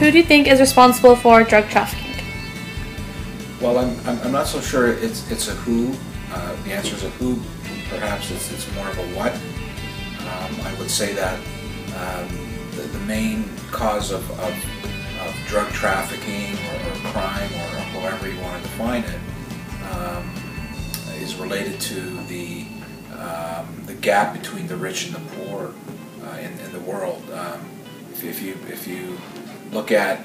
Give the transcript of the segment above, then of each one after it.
Who do you think is responsible for drug trafficking? Well, I'm not so sure it's a who. The answer is a who. Perhaps it's more of a what. I would say that the main cause of drug trafficking or crime, or however you want to define it, is related to the gap between the rich and the poor in the world. If you look at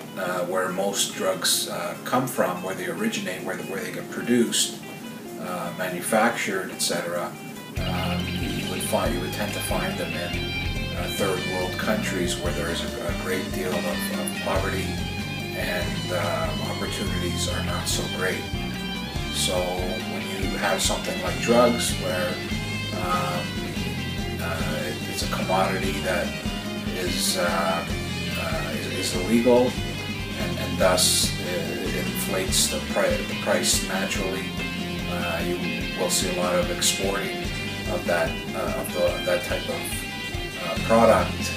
where most drugs come from, where they originate, where they get produced, manufactured, etc., you would tend to find them in third world countries where there is a great deal of poverty and opportunities are not so great. So when you have something like drugs, where it's a commodity that is illegal, and thus it inflates the price naturally, you will see a lot of exporting of that type of product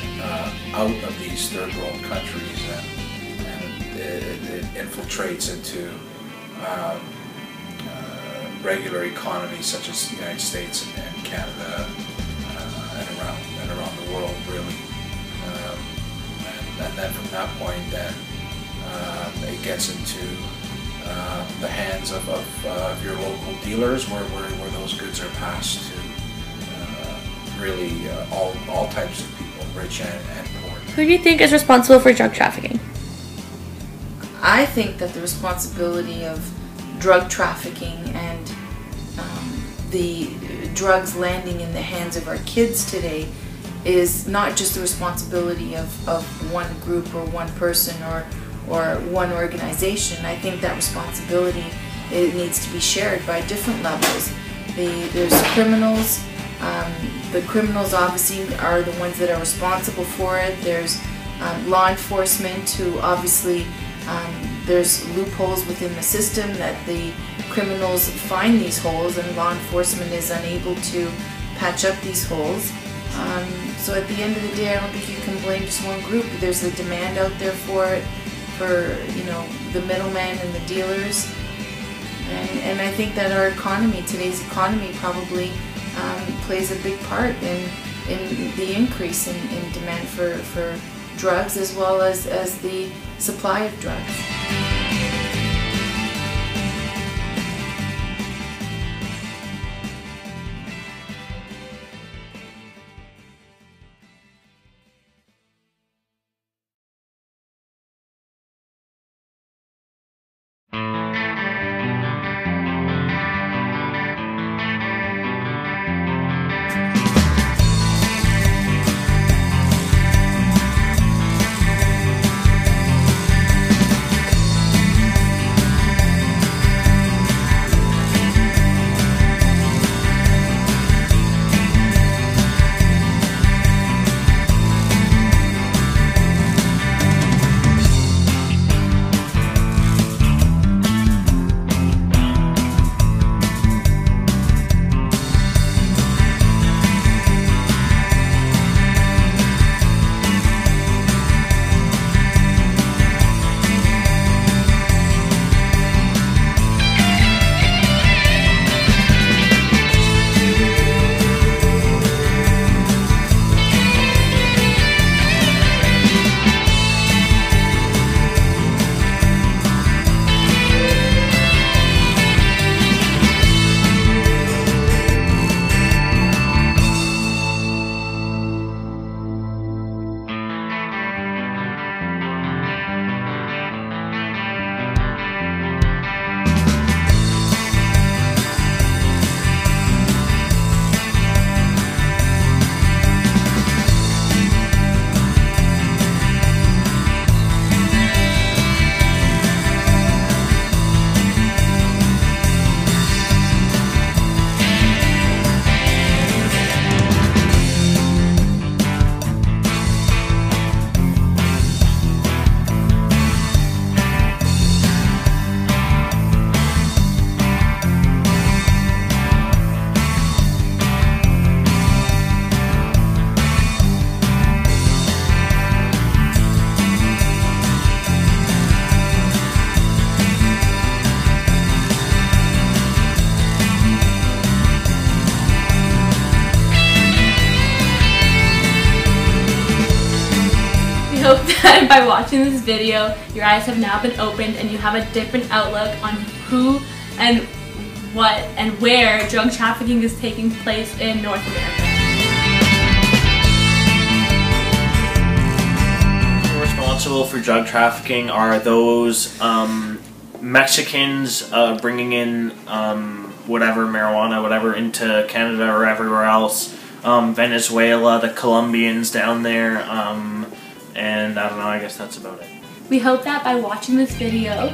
out of these third world countries, and it infiltrates into regular economies such as the United States and Canada and around the world, really. And then from that point, then it gets into the hands of your local dealers, where those goods are passed to really all types of people, rich and poor. Who do you think is responsible for drug trafficking? I think that the responsibility of drug trafficking and the drugs landing in the hands of our kids today is not just the responsibility of one group or one person or one organization. I think that responsibility, it needs to be shared by different levels. There's criminals. The criminals obviously are the ones that are responsible for it. There's law enforcement, who obviously there's loopholes within the system that the criminals find these holes, and law enforcement is unable to patch up these holes. So at the end of the day, I don't think you can blame just one group. There's a demand out there for it, for the middlemen and the dealers, and I think that our economy, today's economy, probably plays a big part in the increase in demand for drugs, as well as the supply of drugs. hope that by watching this video, your eyes have now been opened and you have a different outlook on who and what and where drug trafficking is taking place in North America. Responsible for drug trafficking are those Mexicans bringing in whatever marijuana, whatever, into Canada or everywhere else. Venezuela, the Colombians down there, and I don't know, I guess that's about it. We hope that by watching this video,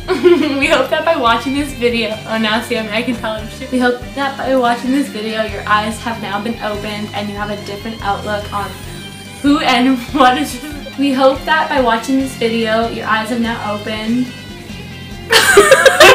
we hope that by watching this video, oh now see, I can tell him shit. We hope that by watching this video, your eyes have now been opened and you have a different outlook on who and what is. We hope that by watching this video, your eyes have now opened.